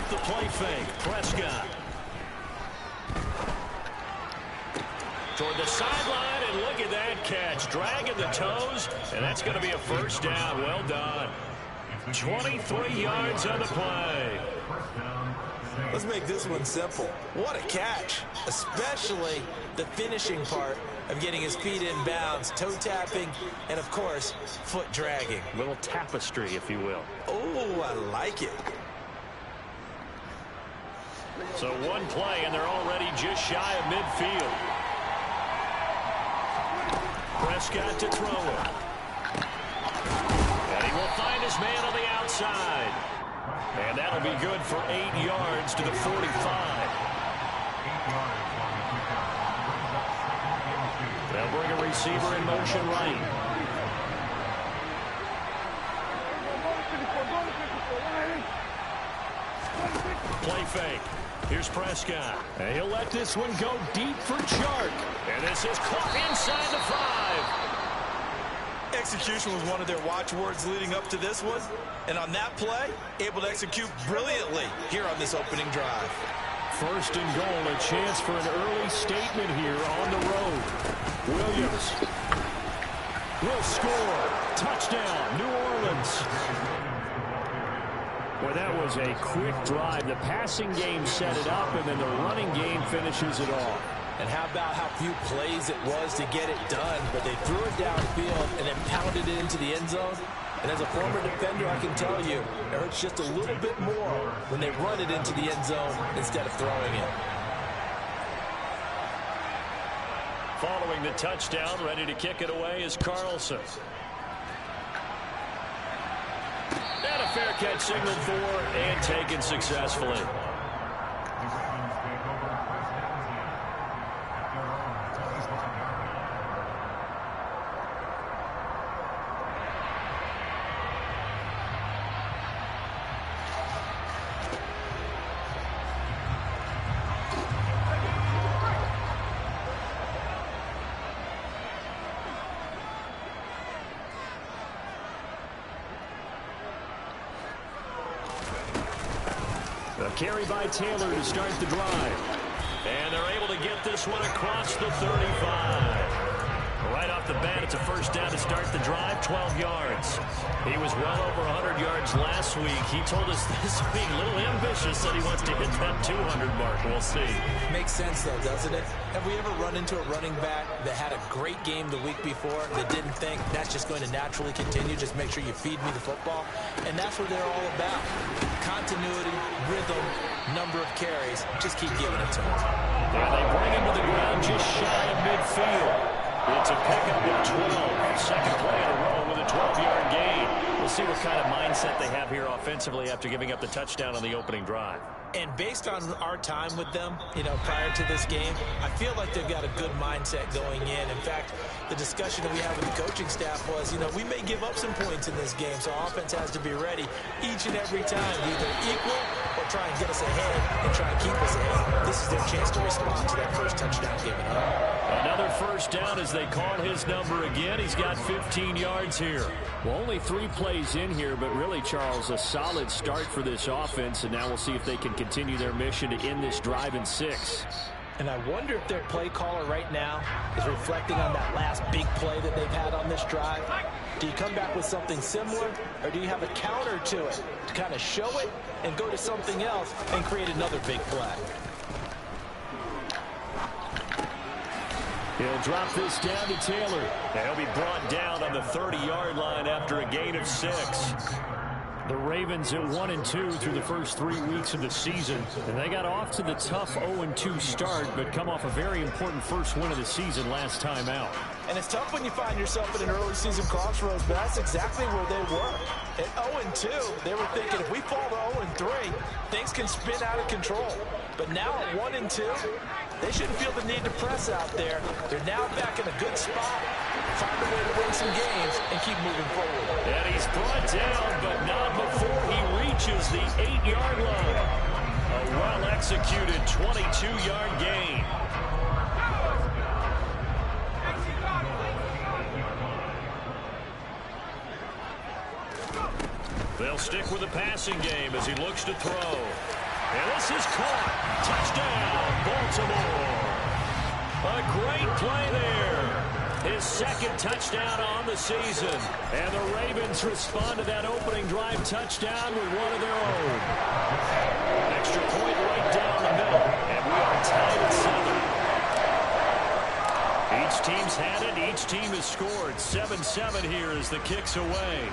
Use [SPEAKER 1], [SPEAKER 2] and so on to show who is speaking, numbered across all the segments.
[SPEAKER 1] off the play fake. Prescott. Toward the sideline, and look at that catch. Dragging the toes, and that's going to be a first down. Well done. 23 yards on the play.
[SPEAKER 2] Let's make this one simple. What a catch, especially the finishing part of getting his feet in bounds, toe tapping, and of course, foot dragging.
[SPEAKER 1] Little tapestry, if you will.
[SPEAKER 2] Oh, I like it.
[SPEAKER 1] So one play, and they're already just shy of midfield. Prescott to throw it. And he will find his man on the outside. And that'll be good for 8 yards to the 45. They'll bring a receiver in motion right. Play fake. Here's Prescott. And he'll let this one go deep for Chark. And this is caught inside the 5.
[SPEAKER 2] Execution was one of their watchwords leading up to this one. And on that play, able to execute brilliantly here on this opening drive.
[SPEAKER 1] First and goal, a chance for an early statement here on the road. Williams will score. Touchdown, New Orleans. Well, that was a quick drive. The passing game set it up, and then the running game finishes it off.
[SPEAKER 2] And how about how few plays it was to get it done, but they threw it downfield and then pounded it into the end zone. And as a former defender, I can tell you, it hurts just a little bit more when they run it into the end zone instead of throwing it.
[SPEAKER 1] Following the touchdown, ready to kick it away is Carlson. And a fair catch signaled for and taken successfully. Carry by Taylor to start the drive. And they're able to get this one across the 35. Right off the bat, it's a first down to start the drive, 12 yards. He was well over 100 yards last week. He told us this week, a little ambitious, that he wants to hit that 200 mark. We'll see.
[SPEAKER 2] Makes sense, though, doesn't it? Have we ever run into a running back that had a great game the week before that didn't think that's just going to naturally continue? Just make sure you feed me the football. And that's what they're all about. Continuity, rhythm, number of carries. Just keep giving it to them.
[SPEAKER 1] Yeah, they bring him to the ground just shy of midfield. It's a pickup of 12. Second play in a row with a 12-yard gain. We'll see what kind of mindset they have here offensively after giving up the touchdown on the opening drive.
[SPEAKER 2] And based on our time with them, prior to this game, I feel like they've got a good mindset going in. In fact, the discussion that we had with the coaching staff was, we may give up some points in this game, so our offense has to be ready each and every time to either equal or try and get us ahead and try and keep us ahead. This is their chance to respond to that first touchdown given up.
[SPEAKER 1] Another first down as they call his number again. He's got 15 yards here. Well, only 3 plays in here, but really, Charles, a solid start for this offense, and now we'll see if they can continue their mission to end this drive in 6.
[SPEAKER 2] And I wonder if their play caller right now is reflecting on that last big play that they've had on this drive. Do you come back with something similar, or do you have a counter to it to kind of show it and go to something else and create another big play?
[SPEAKER 1] He'll drop this down to Taylor. And he'll be brought down on the 30-yard line after a gain of 6. The Ravens at 1-2 through the first 3 weeks of the season. And they got off to the tough 0-2 start, but come off a very important first win of the season last time out.
[SPEAKER 2] And it's tough when you find yourself in an early season crossroads, but that's exactly where they were. At 0-2, they were thinking if we fall to 0-3, things can spin out of control. But now at 1-2, they shouldn't feel the need to press out there. They're now back in a good spot. Find a way to win some games and keep moving forward.
[SPEAKER 1] And he's brought down, but not before he reaches the 8-yard line. A well-executed 22-yard gain. They'll stick with the passing game as he looks to throw. And this is caught. Touchdown, Baltimore. A great play there. His second touchdown on the season. And the Ravens respond to that opening drive touchdown with one of their own. Extra point right down the middle. And we are tied at 7. Each team's had it. Each team has scored. 7-7 here as the kick's away.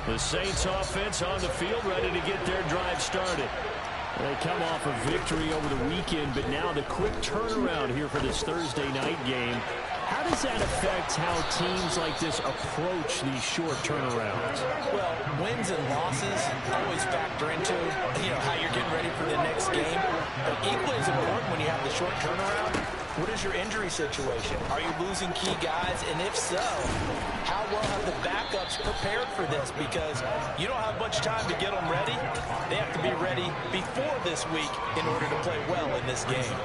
[SPEAKER 1] The Saints offense on the field, ready to get their drive started. They come off a victory over the weekend, but now the quick turnaround here for this Thursday night game. How does that affect how teams like this approach these short turnarounds?
[SPEAKER 2] Well, wins and losses always factor into, how you're getting ready for the next game. But equally as important when you have the short turnaround, what is your injury situation? Are you losing key guys? And if so, how well have the backups prepared for this? Because you don't have much time to get them ready. They have to be ready before this week in order to play well in this game.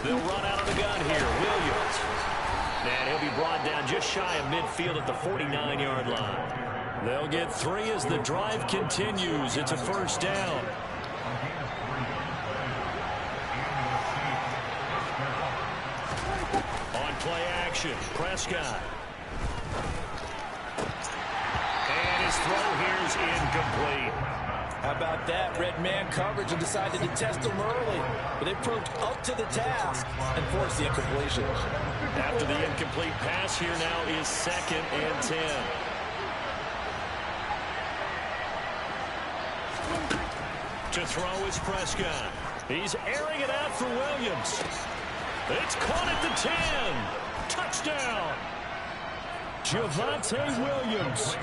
[SPEAKER 1] They'll run out of the gun here. Williams. And he'll be brought down just shy of midfield at the 49-yard line. They'll get 3 as the drive continues. It's a first down. On play action, Prescott. And his throw here is incomplete.
[SPEAKER 2] How about that? Red man coverage and decided to test him early. But they proved up to the task and forced the incompletion.
[SPEAKER 1] After the incomplete pass, here now is 2nd and 10. To throw is Prescott. He's airing it out for Williams. It's caught at the 10. Touchdown. Javonte Williams.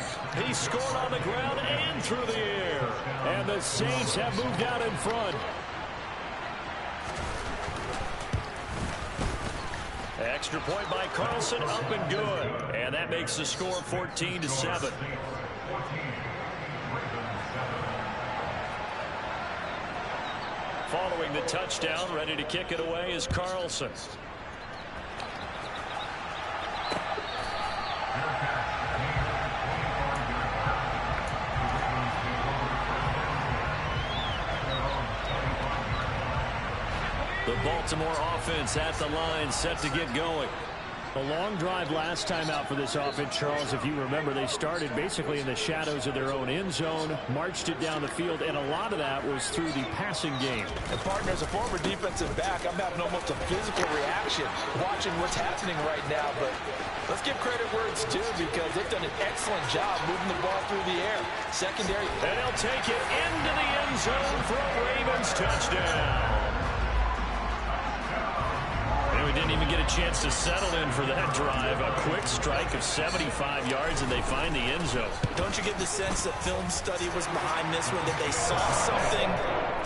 [SPEAKER 1] He scored on the ground and through the air. And the Saints have moved out in front. Extra point by Carlson, up and good. And that makes the score 14-7. Following the touchdown, ready to kick it away is Carlson. The Baltimore offense at the line, set to get going. A long drive last time out for this offense, Charles. If you remember, they started basically in the shadows of their own end zone, marched it down the field, and a lot of that was through the passing game.
[SPEAKER 2] And partner, as a former defensive back, I'm having almost a physical reaction watching what's happening right now. But let's give credit where it's due, because they've done an excellent job moving the ball through the air. Secondary.
[SPEAKER 1] And they'll take it into the end zone for a Ravens touchdown. We didn't even get a chance to settle in for that drive. A quick strike of 75 yards, and they find the end zone.
[SPEAKER 2] Don't you get the sense that film study was behind this one, that they saw something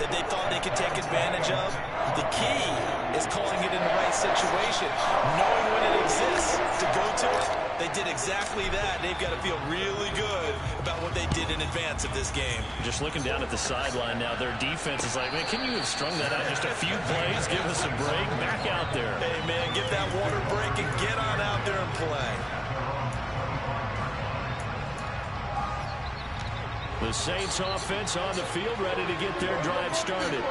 [SPEAKER 2] that they thought they could take advantage of? The key is calling it in the right situation, knowing when it exists to go to it. They did exactly that. They've got to feel really good about what they did in advance of this game.
[SPEAKER 1] Just looking down at the sideline now, their defense is like, man, can you have strung that out just a few plays? Give us a break. Back out there.
[SPEAKER 2] Hey, man, give that water break and get on out there and play.
[SPEAKER 1] The Saints offense on the field, ready to get their drive started.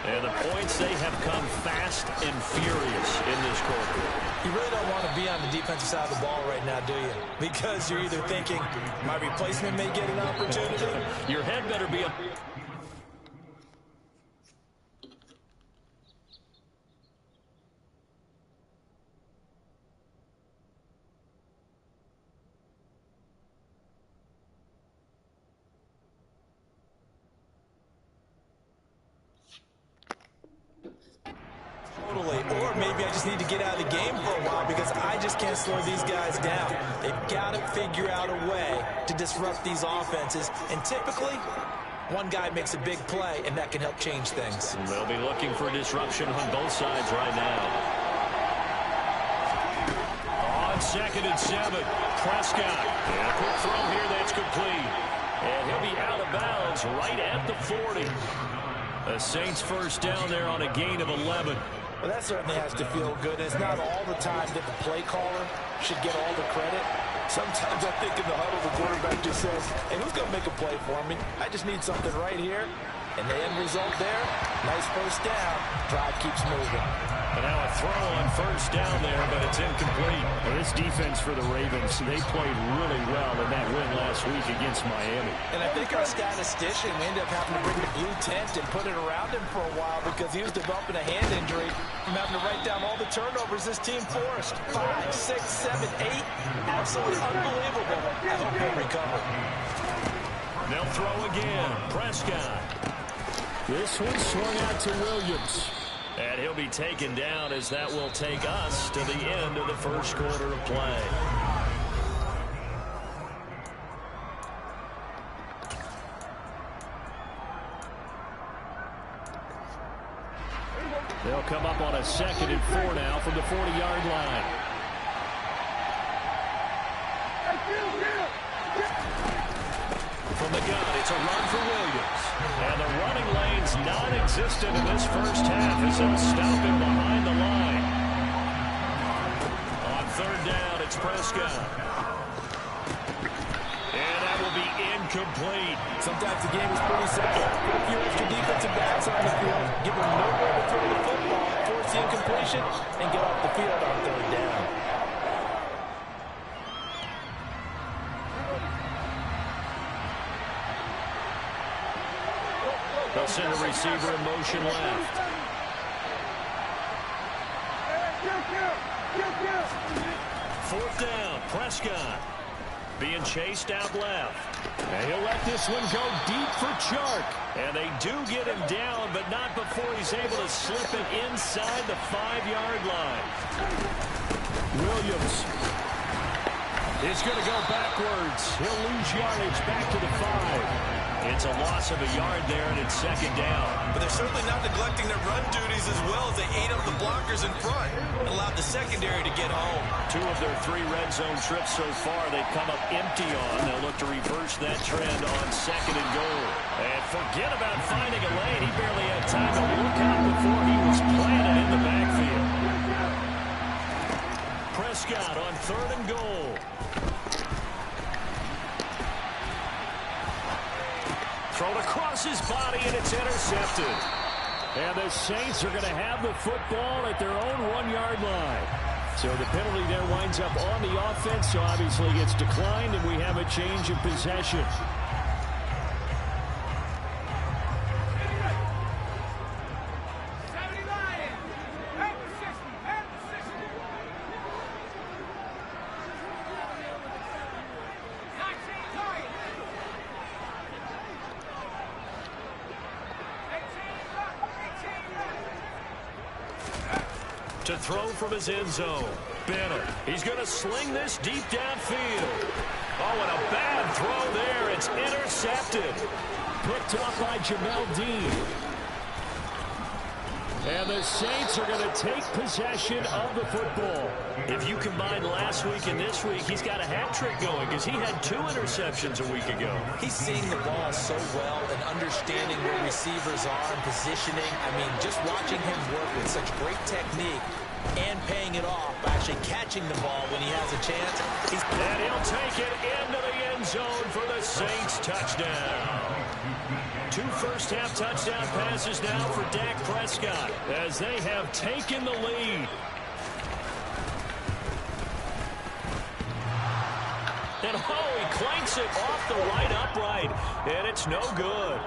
[SPEAKER 1] And the points, they have come fast and furious in this quarter.
[SPEAKER 2] You really don't want to be on the defensive side of the ball right now, do you? Because you're either thinking, my replacement may get an opportunity.
[SPEAKER 1] Your head better be up.
[SPEAKER 2] Or maybe I just need to get out of the game for a while, because I just can't slow these guys down. They've got to figure out a way to disrupt these offenses. And typically, one guy makes a big play, and that can help change things.
[SPEAKER 1] They'll be looking for disruption on both sides right now. On On 2nd and 7, Prescott. And a quick throw here that's complete. And he'll be out of bounds right at the 40. The Saints first down there on a gain of 11.
[SPEAKER 2] Well, that certainly has to feel good. It's not all the time that the play caller should get all the credit. Sometimes I think in the huddle, the quarterback just says, hey, who's going to make a play for me? I just need something right here. And the end result there, nice first down. Drive keeps moving.
[SPEAKER 1] And now a throw on first down there, but it's incomplete.
[SPEAKER 3] Well, this defense for the Ravens, they played really well in that win last week against Miami.
[SPEAKER 2] And I think our statistician, we ended up having to bring the blue tent and put it around him for a while because he was developing a hand injury from having to write down all the turnovers this team forced. 5, 6, 7, 8. Absolutely unbelievable. I hope he'll recover.
[SPEAKER 1] They'll throw again. Prescott.
[SPEAKER 3] This one swung out to Williams.
[SPEAKER 1] And he'll be taken down as that will take us to the end of the first quarter of play.
[SPEAKER 3] They'll come up on a 2nd and 4 now from the 40-yard line.
[SPEAKER 1] From the gun, it's a run for Williams. And the running lane's non-existent in this first half as they'll stop him behind the line. On 3rd down, it's Prescott. And that will be incomplete.
[SPEAKER 2] Sometimes the game is pretty simple. Put a few extra defensive backs on the field, give them nowhere to throw the football, force the incompletion, and get off the field on 3rd down.
[SPEAKER 1] They'll send the receiver in motion left. Fourth down, Prescott. Being chased out left.
[SPEAKER 3] And he'll let this one go deep for Chark.
[SPEAKER 1] And they do get him down, but not before he's able to slip it inside the 5-yard line.
[SPEAKER 3] Williams is going to go backwards. He'll lose yardage back to the 5.
[SPEAKER 1] It's a loss of a yard there, and it's 2nd down.
[SPEAKER 4] But they're certainly not neglecting their run duties as well as they ate up the blockers in front and allowed the secondary to get home.
[SPEAKER 1] 2 of their 3 red zone trips so far they've come up empty on. They'll look to reverse that trend on 2nd and goal. And forget about finding a lane. He barely had time to look out before he was planted in the backfield. Prescott on 3rd and goal. Thrown across his body, and it's intercepted.
[SPEAKER 3] And the Saints are going to have the football at their own 1-yard line. So the penalty there winds up on the offense, so obviously it's declined, and we have a change of possession.
[SPEAKER 1] To throw from his end zone. Bennett. He's going to sling this deep downfield. Oh, and a bad throw there. It's intercepted.
[SPEAKER 3] Picked up by Jamel Dean. And the Saints are going to take possession of the football.
[SPEAKER 1] If you combine last week and this week, he's got a hat trick going because he had 2 interceptions a week ago.
[SPEAKER 2] He's seeing the ball so well and understanding where receivers are and positioning. I mean, just watching him work with such great technique and paying it off by actually catching the ball when he has a chance.
[SPEAKER 1] And he'll take it into the end zone for the Saints touchdown. 2 first-half touchdown passes now for Dak Prescott as they have taken the lead. And oh, he clanks it off the right upright, and it's no good.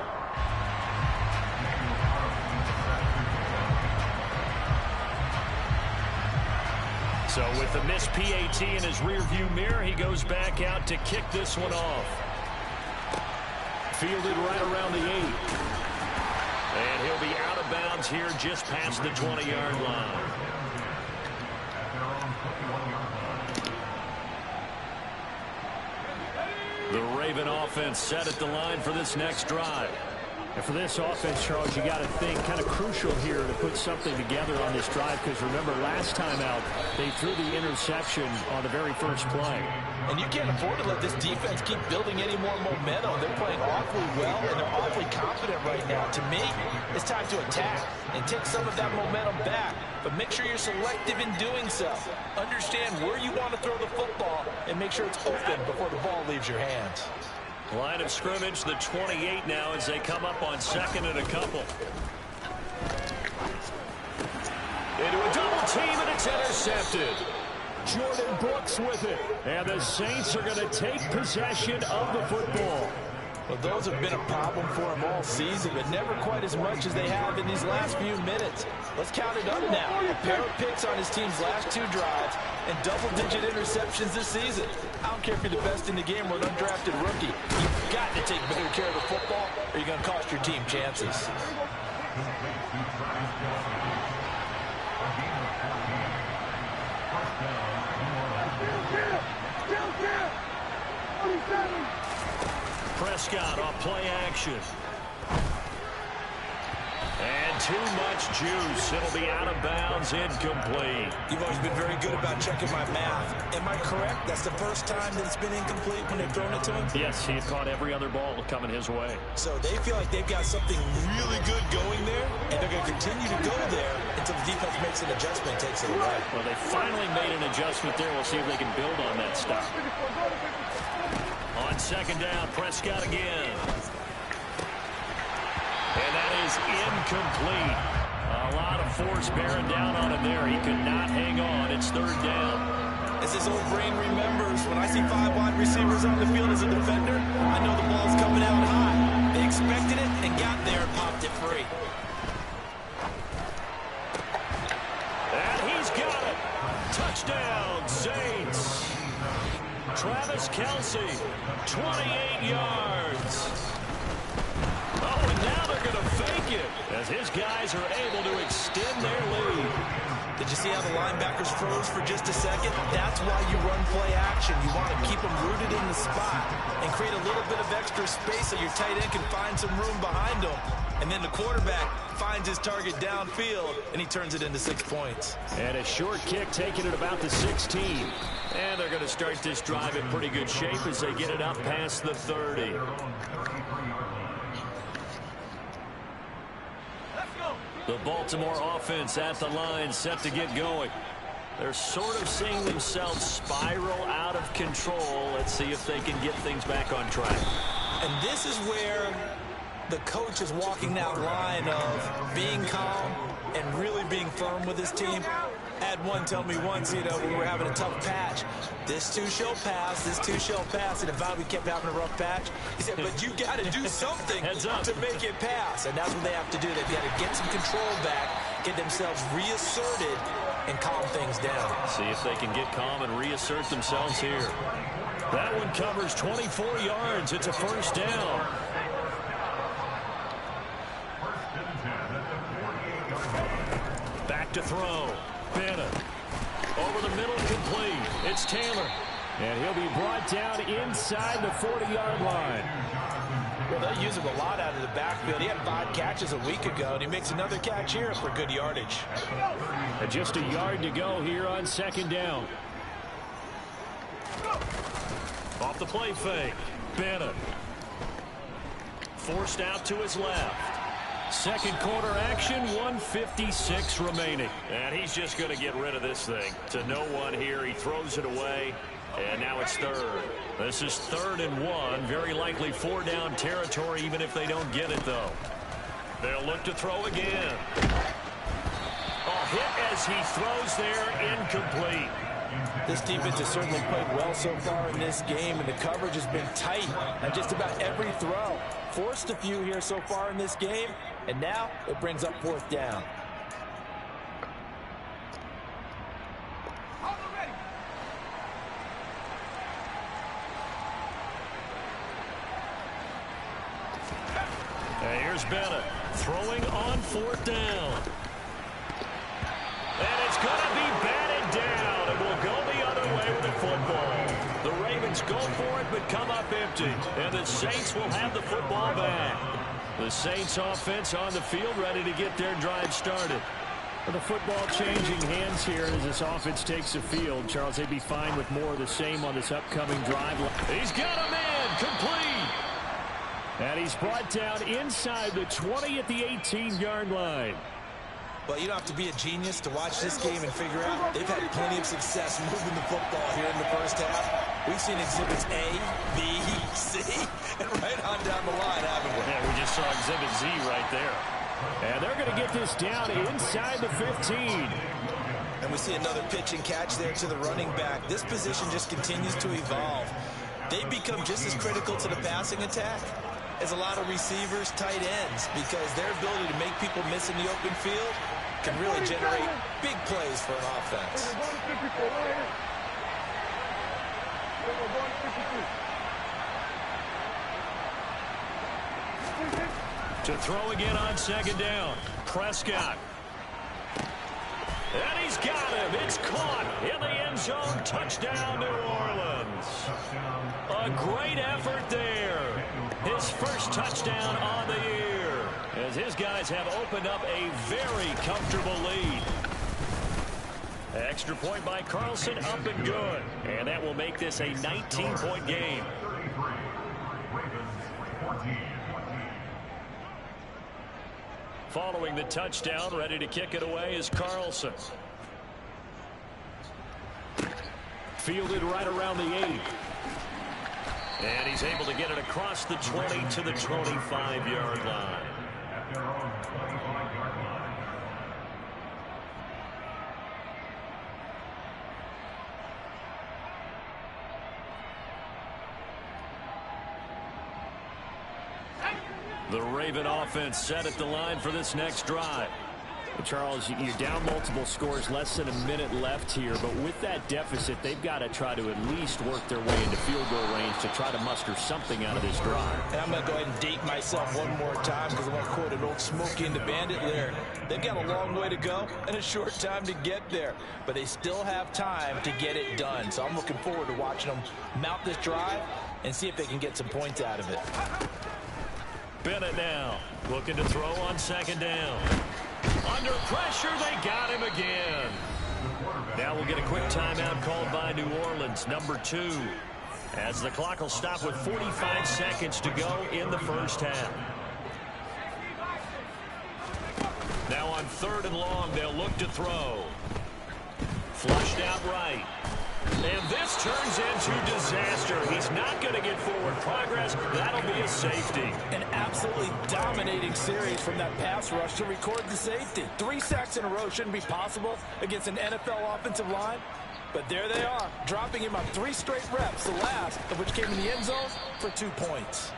[SPEAKER 1] So with the missed PAT in his rearview mirror, he goes back out to kick this one off.
[SPEAKER 3] Fielded right around the 8.
[SPEAKER 1] And he'll be out of bounds here just past the 20-yard line. The Raven offense set at the line for this next drive.
[SPEAKER 3] And for this offense, Charles, you got to think kind of crucial here to put something together on this drive, because remember last time out they threw the interception on the very first play.
[SPEAKER 2] And you can't afford to let this defense keep building any more momentum. They're playing awfully well, and they're awfully confident right now. To me, it's time to attack and take some of that momentum back. But make sure you're selective in doing so. Understand where you want to throw the football and make sure it's open before the ball leaves your hands.
[SPEAKER 1] Line of scrimmage, the 28 now as they come up on second and a couple. Into a double team, and it's intercepted.
[SPEAKER 3] Jordan Brooks with it. And the Saints are going to take possession of the football.
[SPEAKER 2] Well, those have been a problem for him all season, but never quite as much as they have in these last few minutes. Let's count it up now. A pair of picks on his team's last 2 drives and double-digit interceptions this season. I don't care if you're the best in the game or an undrafted rookie. You've got to take better care of the football or you're going to cost your team chances.
[SPEAKER 1] Prescott off play action. And too much juice. It'll be out of bounds, incomplete.
[SPEAKER 2] You've always been very good about checking my math. Am I correct? That's the first time that it's been incomplete when they've thrown it to him?
[SPEAKER 1] Yes, he's caught every other ball coming his way.
[SPEAKER 2] So they feel like they've got something really good going there, and they're going to continue to go there until the defense makes an adjustment and takes it away.
[SPEAKER 1] Well, they finally made an adjustment there. We'll see if they can build on that stuff. On second down, Prescott again. And that is incomplete. A lot of force bearing down on him there. He could not hang on. It's third down.
[SPEAKER 2] As his old brain remembers, when I see 5 wide receivers on the field as a defender, I know the ball's coming out high. They expected it and got there and popped it free.
[SPEAKER 1] And he's got it. Touchdown, Saints. Travis Kelce, 28 yards. Oh, and now they're going to fake it as his guys are able to extend their lead.
[SPEAKER 2] Did you see how the linebackers froze for just a second? That's why you run play action. You want to keep them rooted in the spot and create a little bit of extra space so your tight end can find some room behind him. And then the quarterback finds his target downfield, and he turns it into 6 points.
[SPEAKER 3] And a short kick taken at about the 16.
[SPEAKER 1] And they're going to start this drive in pretty good shape as they get it up past the 30. The Baltimore offense at the line, set to get going. They're sort of seeing themselves spiral out of control. Let's see if they can get things back on track.
[SPEAKER 2] And this is where the coach is walking that line of being calm and really being firm with his team. I had one tell me once, you know, we were having a tough patch. This too shall pass, this too shall pass. And if Bobby kept having a rough patch, he said, but you got to do something to make it pass. And that's what they have to do. They've got to get some control back, get themselves reasserted, and calm things down.
[SPEAKER 1] See if they can get calm and reassert themselves here. That one covers 24 yards. It's a first down. Back to throw. Bennett. Over the middle, complete. It's Taylor.
[SPEAKER 3] And he'll be brought down inside the 40-yard line.
[SPEAKER 2] Well, they use him a lot out of the backfield. He had 5 catches a week ago, and he makes another catch here for good yardage.
[SPEAKER 3] And just a yard to go here on second down.
[SPEAKER 1] Off the play fake. Bennett. Forced out to his left. Second quarter action, 1:56 remaining. And he's just going to get rid of this thing. To no one here. He throws it away. And now it's third. This is 3rd and 1. Very likely 4-down territory, even if they don't get it, though. They'll look to throw again. A hit as he throws there, incomplete.
[SPEAKER 2] This defense has certainly played well so far in this game, and the coverage has been tight on just about every throw. Forced a few here so far in this game, and now it brings up 4th down.
[SPEAKER 1] And here's Bennett throwing on 4th down. And it's going to be batted down, and we'll go the other way with the football. The Ravens go for it, but come up empty. And the Saints will have the football back.
[SPEAKER 3] The Saints offense on the field, ready to get their drive started. The football changing hands here as this offense takes the field. Charles, they'd be fine with more of the same on this upcoming drive. He's got a man, complete. And he's brought down inside the 20 at the 18-yard line.
[SPEAKER 2] Well, you don't have to be a genius to watch this game and figure out they've had plenty of success moving the football here in the first half. We've seen exhibits A, B, C, and right on down the line, haven't we?
[SPEAKER 1] Yeah, we just saw exhibit Z right there.
[SPEAKER 3] And they're going to get this down inside the 15.
[SPEAKER 2] And we see another pitch and catch there to the running back. This position just continues to evolve. They become just as critical to the passing attack as a lot of receivers, tight ends, because their ability to make people miss in the open field can really generate big plays for an offense.
[SPEAKER 1] To throw again on second down. Prescott. And he's got him. It's caught in the end zone. Touchdown, New Orleans. A great effort there. His first touchdown on the year, as his guys have opened up a very comfortable lead. Extra point by Carlson, up and good. And that will make this a 19-point game. Following the touchdown, ready to kick it away is Carlson. Fielded right around the 8. And he's able to get it across the 20 to the 25-yard line. The Raven offense set at the line for this next drive. Charles, you're down multiple scores, less than a minute left here, but with that deficit, they've got to try to at least work their way into field goal range to try to muster something out of this drive.
[SPEAKER 2] And I'm going to go ahead and date myself one more time because I want to quote an old Smokey and the Bandit lyric. They've got a long way to go and a short time to get there, but they still have time to get it done. So I'm looking forward to watching them mount this drive and see if they can get some points out of it.
[SPEAKER 1] Bennett now looking to throw on second down. Under pressure, they got him again. Now we'll get a quick timeout called by New Orleans, number 2, as the clock will stop with 45 seconds to go in the first half. Now on 3rd and long, they'll look to throw. Flushed out right. And this turns into disaster. He's not going to get forward progress. That'll be a safety.
[SPEAKER 2] An absolutely dominating series from that pass rush to record the safety. 3 sacks in a row shouldn't be possible against an NFL offensive line. But there they are, dropping him on 3 straight reps, the last of which came in the end zone for 2 points.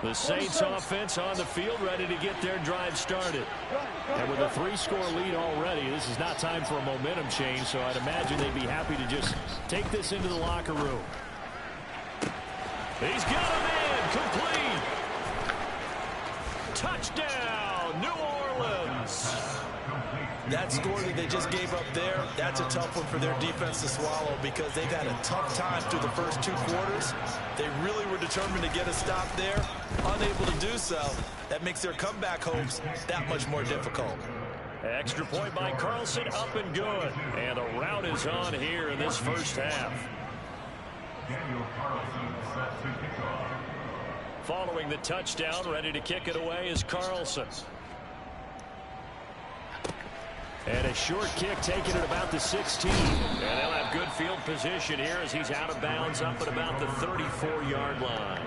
[SPEAKER 1] The Saints offense on the field, ready to get their drive started.
[SPEAKER 3] And with a 3-score lead already, this is not time for a momentum change, so I'd imagine they'd be happy to just take this into the locker room.
[SPEAKER 1] He's got a man, complete. Touchdown, New Orleans.
[SPEAKER 2] That score that they just gave up there, that's a tough one for their defense to swallow because they've had a tough time through the first 2 quarters. They really were determined to get a stop there, unable to do so. That makes their comeback hopes that much more difficult.
[SPEAKER 1] Extra point by Carlson, up and good. And a rout is on here in this first half. Following the touchdown, ready to kick it away is Carlson.
[SPEAKER 3] And a short kick taken at about the 16.
[SPEAKER 1] And they'll have good field position here as he's out of bounds up at about the 34-yard line.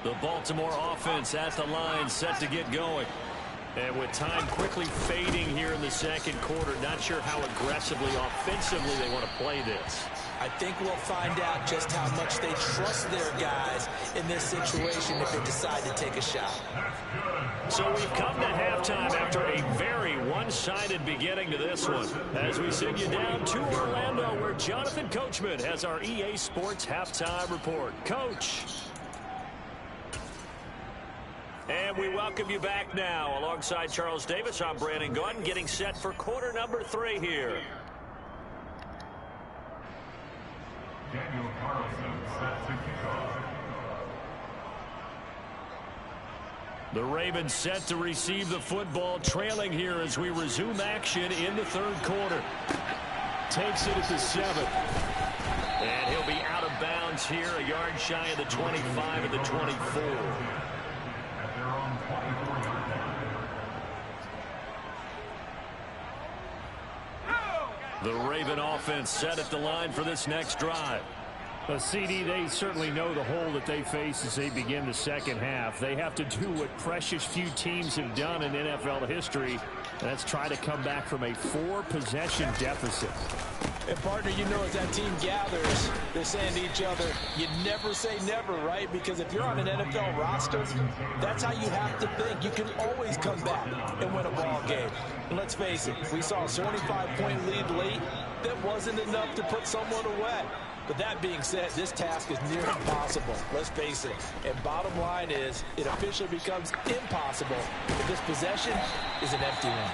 [SPEAKER 1] The Baltimore offense at the line, set to get going. And with time quickly fading here in the second quarter, not sure how aggressively, offensively they want to play this.
[SPEAKER 2] I think we'll find out just how much they trust their guys in this situation if they decide to take a shot.
[SPEAKER 1] So we've come to halftime after a very one one-sided beginning to this one as we send you down to Orlando, where Jonathan Coachman has our EA Sports halftime report. Coach. And we welcome you back now. Alongside Charles Davis, I'm Brandon Gaudin, getting set for quarter number 3 here.
[SPEAKER 5] Daniel Carlson set to kick off.
[SPEAKER 1] The Ravens set to receive the football, trailing here as we resume action in the third quarter. Takes it at the 7. And he'll be out of bounds here, a yard shy of the 25 and the 24.
[SPEAKER 5] At their own 24-yard line.
[SPEAKER 1] The Raven offense set at the line for this next drive.
[SPEAKER 3] Well, CD, they certainly know the hole that they face as they begin the second half. They have to do what precious few teams have done in NFL history, and that's try to come back from a 4-possession deficit.
[SPEAKER 2] And, partner, you know, as that team gathers, they're saying to each other, you never say never, right? Because if you're on an NFL roster, that's how you have to think. You can always come back and win a ball game. And let's face it, we saw a 25-point lead late. That wasn't enough to put someone away. But that being said, this task is near impossible. Let's face it. And bottom line is, it officially becomes impossible if this possession is an empty one.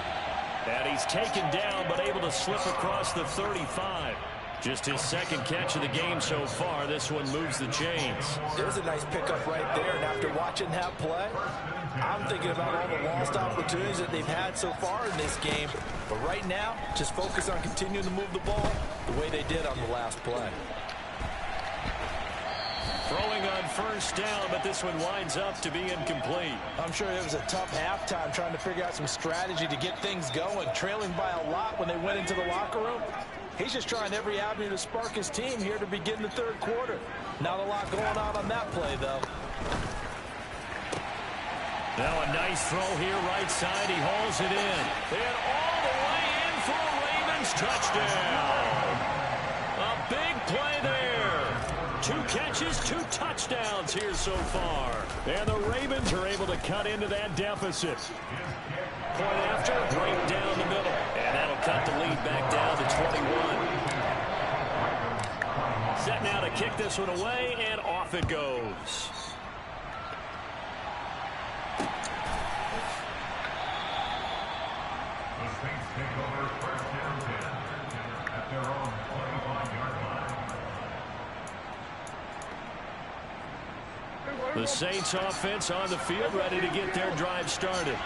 [SPEAKER 1] And he's taken down, but able to slip across the 35. Just his second catch of the game so far. This one moves the chains.
[SPEAKER 2] There's a nice pickup right there. And after watching that play, I'm thinking about all the lost opportunities that they've had so far in this game. But right now, just focus on continuing to move the ball the way they did on the last play.
[SPEAKER 1] Throwing on first down, but this one winds up to be incomplete.
[SPEAKER 2] I'm sure it was a tough halftime trying to figure out some strategy to get things going. Trailing by a lot when they went into the locker room. He's just trying every avenue to spark his team here to begin the third quarter. Not a lot going on that play, though.
[SPEAKER 1] Now a nice throw here, right side. He hauls it in. And all the way in for a Ravens touchdown. A big play there. 2 catches, 2 touchdowns here so far. And the Ravens are able to cut into that deficit. Point after, right down the middle. And that'll cut the lead back down to 21. Set now to kick this one away, and off it goes.
[SPEAKER 5] The Saints take over first down 10 at their own 25-yard line.
[SPEAKER 1] The Saints offense on the field, ready to get their drive started.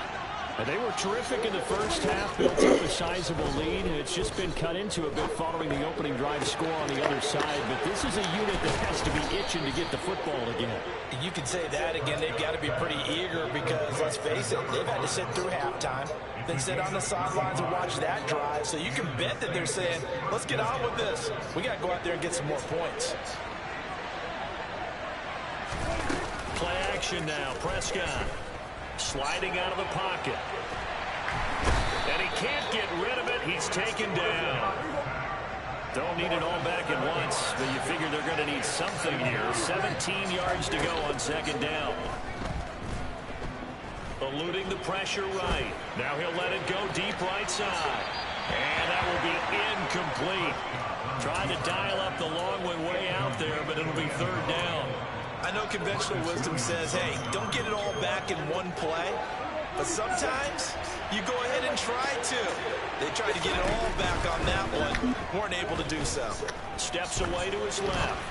[SPEAKER 3] And they were terrific in the first half, built up a sizable lead, and it's just been cut into a bit following the opening drive score on the other side. But this is a unit that has to be itching to get the football again.
[SPEAKER 2] You can say that again. They've got to be pretty eager because, let's face it, they've had to sit through halftime, then sit on the sidelines and watch that drive. So you can bet that they're saying, let's get on with this. We got to go out there and get some more points.
[SPEAKER 1] Play action now. Prescott sliding out of the pocket. And he can't get rid of it. He's taken down. Don't need it all back at once, but you figure they're going to need something here. 17 yards to go on second down. Eluding the pressure right. Now he'll let it go deep right side. And that will be incomplete. Trying to dial up the long one way out there, but it'll be third down.
[SPEAKER 4] I know conventional wisdom says, hey, don't get it all back in one play. But sometimes you go ahead and try to. They tried to get it all back on that one. Weren't able to do so.
[SPEAKER 1] Steps away to his left.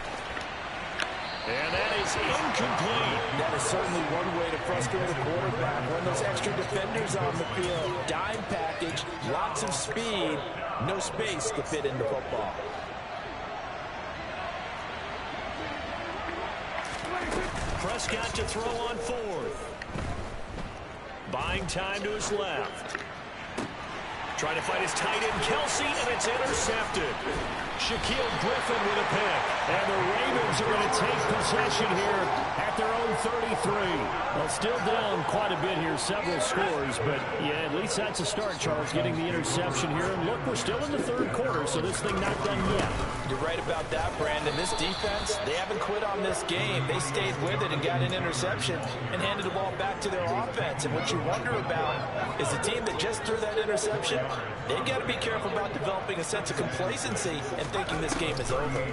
[SPEAKER 1] And that is incomplete.
[SPEAKER 2] That is certainly one way to frustrate a quarterback. When those extra defenders on the field, dime package, lots of speed, no space to fit in the football.
[SPEAKER 1] Prescott to throw on fourth. Buying time to his left. Trying to find his tight end, Kelsey, and it's intercepted. Shaquille Griffin with a pick.
[SPEAKER 3] And the Ravens are going to take possession here at their own 33. Well, still down quite a bit here, several scores, but yeah, at least that's a start, Charles, getting the interception here. And look, we're still in the third quarter, so this thing not done yet.
[SPEAKER 2] You're right about that, Brandon. This defense, they haven't quit on this game. They stayed with it and got an interception and handed the ball back to their offense. And what you wonder about is the team that just threw that interception, they've got to be careful about developing a sense of complacency and thinking this game is over.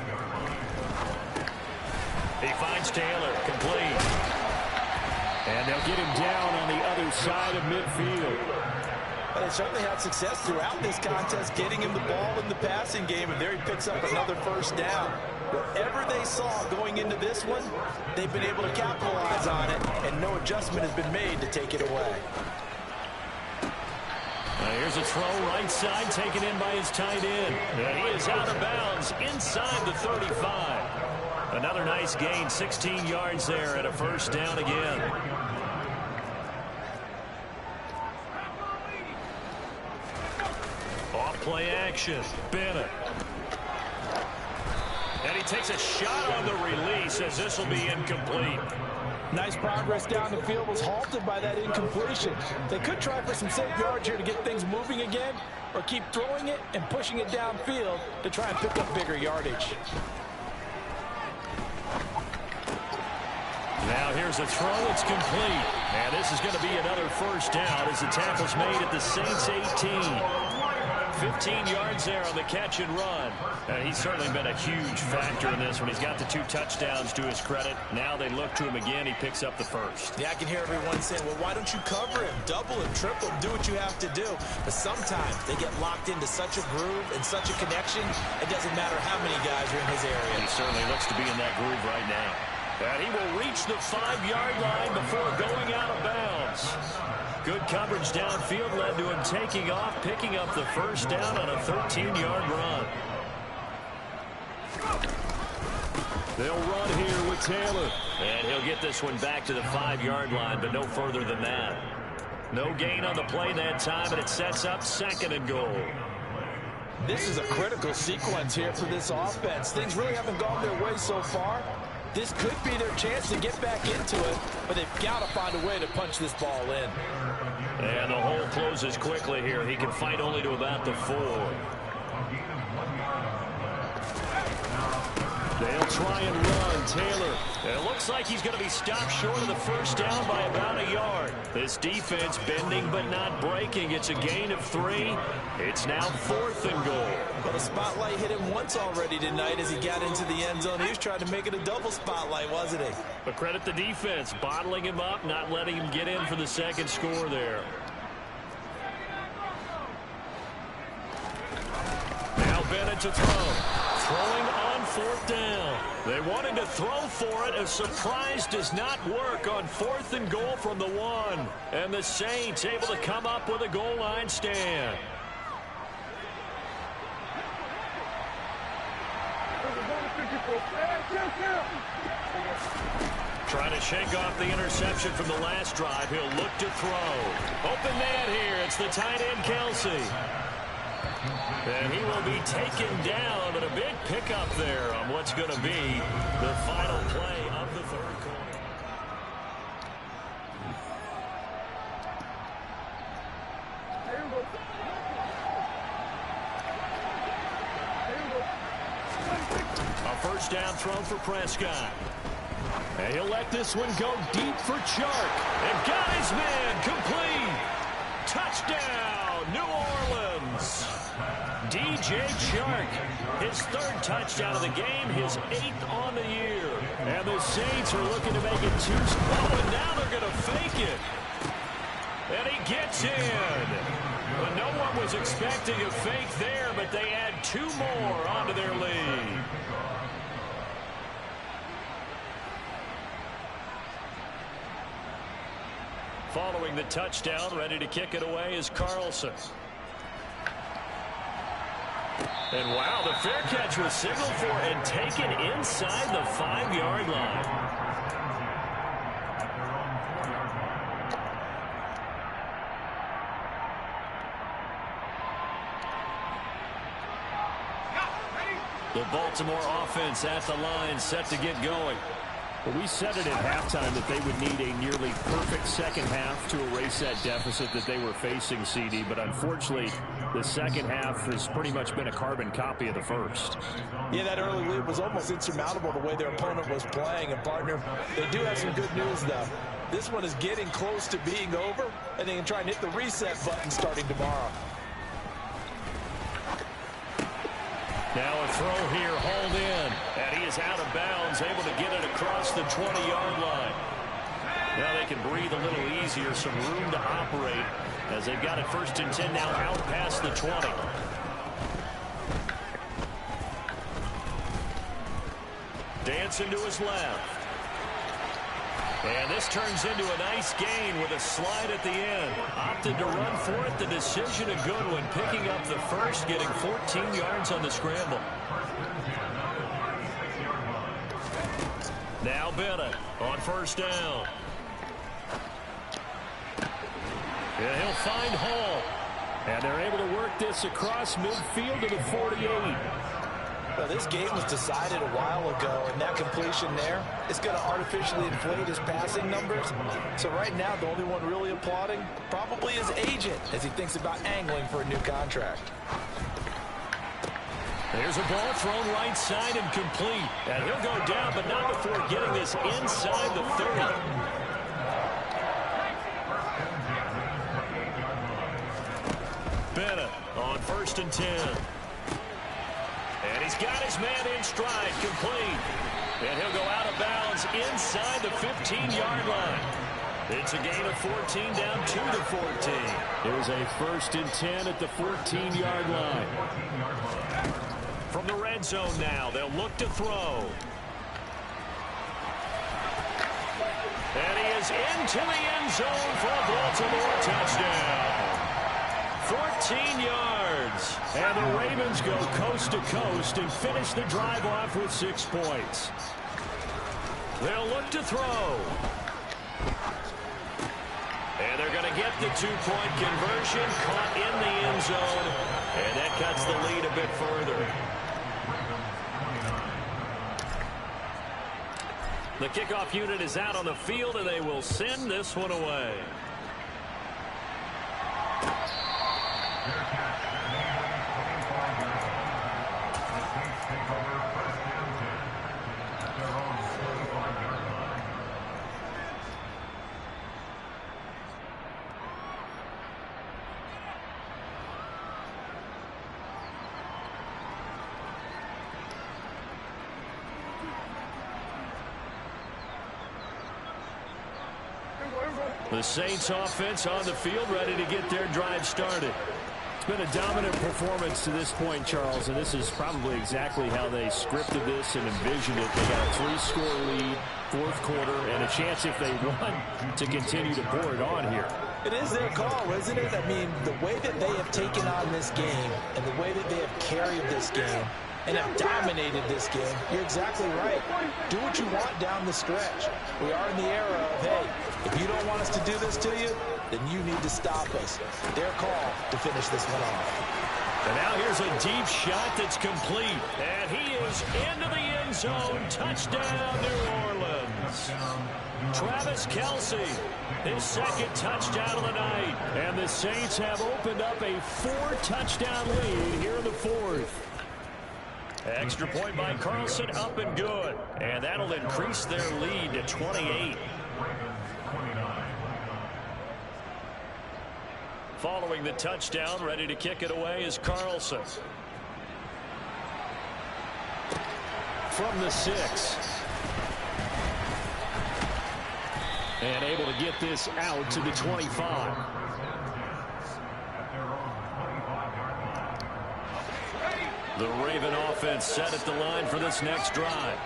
[SPEAKER 1] He finds Taylor, complete.
[SPEAKER 3] And they'll get him down on the other side of midfield.
[SPEAKER 2] But they certainly had success throughout this contest getting him the ball in the passing game, and there he picks up another first down. Whatever they saw going into this one, they've been able to capitalize on it, and no adjustment has been made to take it away.
[SPEAKER 1] Here's a throw right side, taken in by his tight end. And he is out of bounds inside the 35. Another nice gain, 16 yards there, and a first down again. Off play action, Bennett. And he takes a shot on the release as this will be incomplete.
[SPEAKER 2] Nice progress down the field, was halted by that incompletion. They could try for some safe yards here to get things moving again, or keep throwing it and pushing it downfield to try and pick up bigger yardage.
[SPEAKER 1] Now here's a throw, it's complete. And this is going to be another first down as the tackle's made at the Saints 18. 15 yards there on the catch and run. He's certainly been a huge factor in this one. He's got the 2 touchdowns to his credit. Now they look to him again. He picks up the first.
[SPEAKER 2] Yeah, I can hear everyone saying, well, why don't you cover him? Double him, triple him, do what you have to do. But sometimes they get locked into such a groove and such a connection, it doesn't matter how many guys are in his area.
[SPEAKER 1] He certainly looks to be in that groove right now. And he will reach the 5-yard line before going out of bounds. Good coverage downfield led to him taking off, picking up the first down on a 13-yard run. They'll run here with Taylor. And he'll get this one back to the 5-yard line, but no further than that. No gain on the play that time, and it sets up 2nd and goal.
[SPEAKER 2] This is a critical sequence here for this offense. Things really haven't gone their way so far. This could be their chance to get back into it, but they've got to find a way to punch this ball in.
[SPEAKER 1] And the hole closes quickly here. He can fight only to about the 4. They'll try and run. Taylor. It looks like he's going to be stopped short of the first down by about a yard. This defense bending but not breaking. It's a gain of 3. It's now 4th and goal.
[SPEAKER 2] Well, the spotlight hit him once already tonight as he got into the end zone. He was trying to make it a double spotlight, wasn't he?
[SPEAKER 1] But credit the defense, bottling him up, not letting him get in for the second score there. Now Bennett to throw. Throwing on 4th down. They wanted to throw for it. A surprise does not work on 4th and goal from the 1. And the Saints able to come up with a goal line stand. Trying to shake off the interception from the last drive. He'll look to throw. Open man here. It's the tight end, Kelsey. And he will be taken down, but a big pickup there on what's going to be the final play of the 3rd quarter. A first down throw for Prescott. And he'll let this one go deep for Chark. And got his man complete. Touchdown, New Orleans. DJ Chark, his 3rd touchdown of the game, his 8th on the year. And the Saints are looking to make it 2. Oh, and now they're going to fake it. And he gets in. But no one was expecting a fake there, but they add 2 more onto their lead. Following the touchdown, ready to kick it away is Carlson. And wow, the fair catch was signaled for and taken inside the 5-yard line. The Baltimore offense at the line, set to get going.
[SPEAKER 3] Well, we said it at halftime that they would need a nearly perfect second half to erase that deficit that they were facing, CD. But unfortunately, the second half has pretty much been a carbon copy of the first.
[SPEAKER 2] Yeah, that early lead was almost insurmountable the way their opponent was playing. And, partner, they do have some good news, though. This one is getting close to being over, and they can try and hit the reset button starting tomorrow.
[SPEAKER 1] Now a throw here, hauled in, and he is out of bounds, able to get it across the 20-yard line. Now they can breathe a little easier, some room to operate as they've got it 1st and 10 now out past the 20. Dancing to his left. And this turns into a nice gain with a slide at the end. Opted to run for it. The decision a good one. Picking up the first, getting 14 yards on the scramble. Now Bennett on 1st down. And he'll find Hall. And they're able to work this across midfield to the 48.
[SPEAKER 2] Well, this game was decided a while ago, and that completion there is going to artificially inflate his passing numbers. So right now, the only one really applauding probably his agent as he thinks about angling for a new contract.
[SPEAKER 1] There's a ball thrown right side and complete. And he'll go down, but not before getting this inside the 30. Bennett on 1st and 10. And he's got his man in stride, complete. And he'll go out of bounds inside the 15-yard line. It's a gain of 14 down to the 14.
[SPEAKER 3] Here's a 1st and 10 at the 14-yard line.
[SPEAKER 1] From the red zone now, they'll look to throw. And he is into the end zone for a Baltimore touchdown. 14 yards. And the Ravens go coast to coast and finish the drive off with 6 points. They'll look to throw. And they're going to get the 2-point conversion, caught in the end zone. And that cuts the lead a bit further. The kickoff unit is out on the field, and they will send this one away. The Saints offense on the field, ready to get their drive started.
[SPEAKER 3] It's been a dominant performance to this point, Charles, and this is probably exactly how they scripted this and envisioned it. They got a 3-score lead, 4th quarter, and a chance, if they won, to continue to pour it on here.
[SPEAKER 2] It is their call, isn't it? I mean, the way that they have taken on this game and the way that they have carried this game and have dominated this game, you're exactly right. Do what you want down the stretch. We are in the era of, hey, if you don't want us to do this to you, then you need to stop us. Their call to finish this one off.
[SPEAKER 1] And now here's a deep shot that's complete. And he is into the end zone. Touchdown, New Orleans. Travis Kelce, his 2nd touchdown of the night. And the Saints have opened up a 4-touchdown lead here in the 4th. Extra point by Carlson, up and good. And that'll increase their lead to 28. Following the touchdown, ready to kick it away is Carlson. From the 6. And able to get this out to the 25. The Raven offense set at the line for this next drive.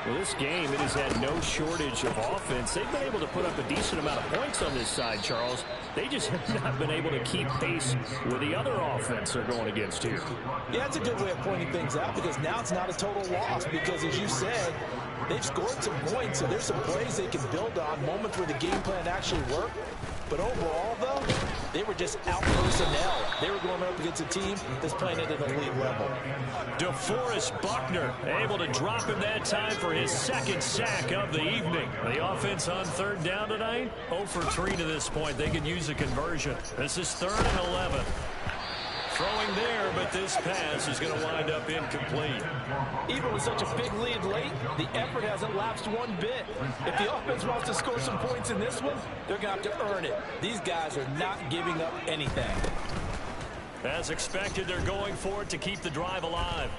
[SPEAKER 3] Well, this game, it has had no shortage of offense. They've been able to put up a decent amount of points on this side, Charles. They just have not been able to keep pace with the other offense they're going against here.
[SPEAKER 2] Yeah, that's a good way of pointing things out, because now it's not a total loss, because as you said, they've scored some points, so there's some plays they can build on, moments where the game plan actually worked. But overall, though, They were just out personnel. They were going up against a team that's playing at an elite level.
[SPEAKER 3] DeForest Buckner able to drop him that time for his second sack of the evening. The offense on third down tonight, 0 for 3 to this point. They could use a conversion. This is 3rd and 11. Throwing there, but this pass is going to wind up incomplete.
[SPEAKER 2] Even with such a big lead late, the effort hasn't lapsed one bit. If the offense wants to score some points in this one, they're going to have to earn it. These guys are not giving up anything.
[SPEAKER 3] As expected, they're going for it to keep the drive alive.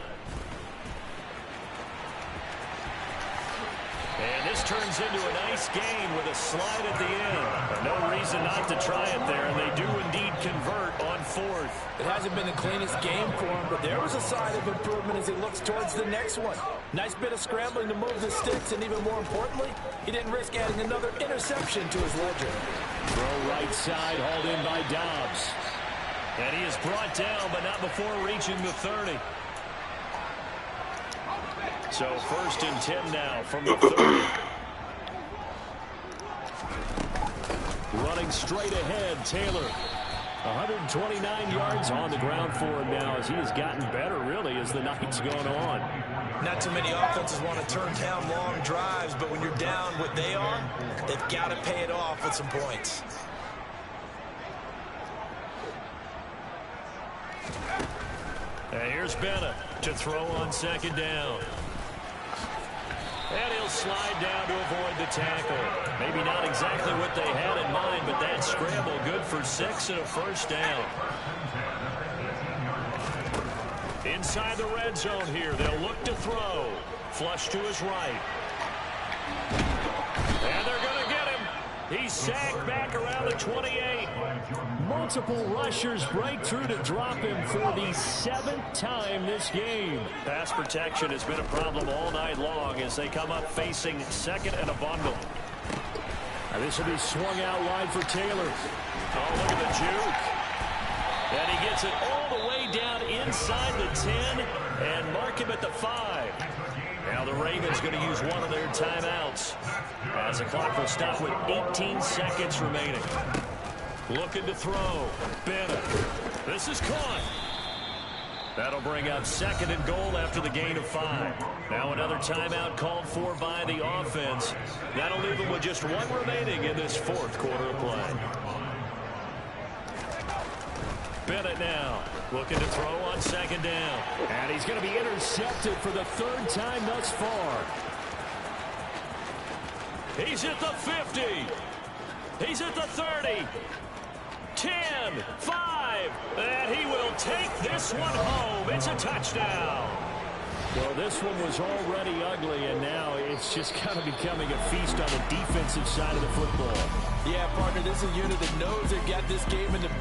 [SPEAKER 3] And this turns into a nice gain with a slide at the end. But no reason not to try it there, and they do indeed convert on 4th.
[SPEAKER 2] It hasn't been the cleanest game for him, but there was a sign of improvement as he looks towards the next one. Nice bit of scrambling to move the sticks, and even more importantly, he didn't risk adding another interception to his ledger.
[SPEAKER 3] Throw right side, hauled in by Dobbs. And he is brought down, but not before reaching the 30. So 1st and 10 now from the 30. Running straight ahead, Taylor. 129 yards on the ground for him now as he has gotten better, really, as the night's going on.
[SPEAKER 2] Not too many offenses want to turn down long drives, but when you're down what they are, they've got to pay it off with some points.
[SPEAKER 3] And here's Bennett to throw on 2nd down. And he'll slide down to avoid the tackle. Maybe not exactly what they had in mind, but that scramble good for 6 and a 1st down. Inside the red zone here, they'll look to throw. Flush to his right. And they're going to get him. He's sacked back around the 28. Multiple rushers break through to drop him for the 7th time this game. Pass protection has been a problem all night long as they come up facing 2nd and a bundle. Now this will be swung out wide for Taylor. Oh, look at the juke. And he gets it all the way down inside the 10 and mark him at the 5. Now the Ravens going to use one of their timeouts as the clock will stop with 18 seconds remaining. Looking to throw. Bennett. This is caught. That'll bring up 2nd and goal after the gain of 5. Now another timeout called for by the offense. That'll leave them with just 1 remaining in this 4th quarter of play. Bennett now looking to throw on 2nd down. And he's going to be intercepted for the 3rd time thus far. He's at the 50. He's at the 30. 10, 5, and he will take this one home. It's a touchdown. Well, this one was already ugly, and now it's just kind of becoming a feast on the defensive side of the football.
[SPEAKER 2] Yeah, partner, this is a unit that knows they've got this game in the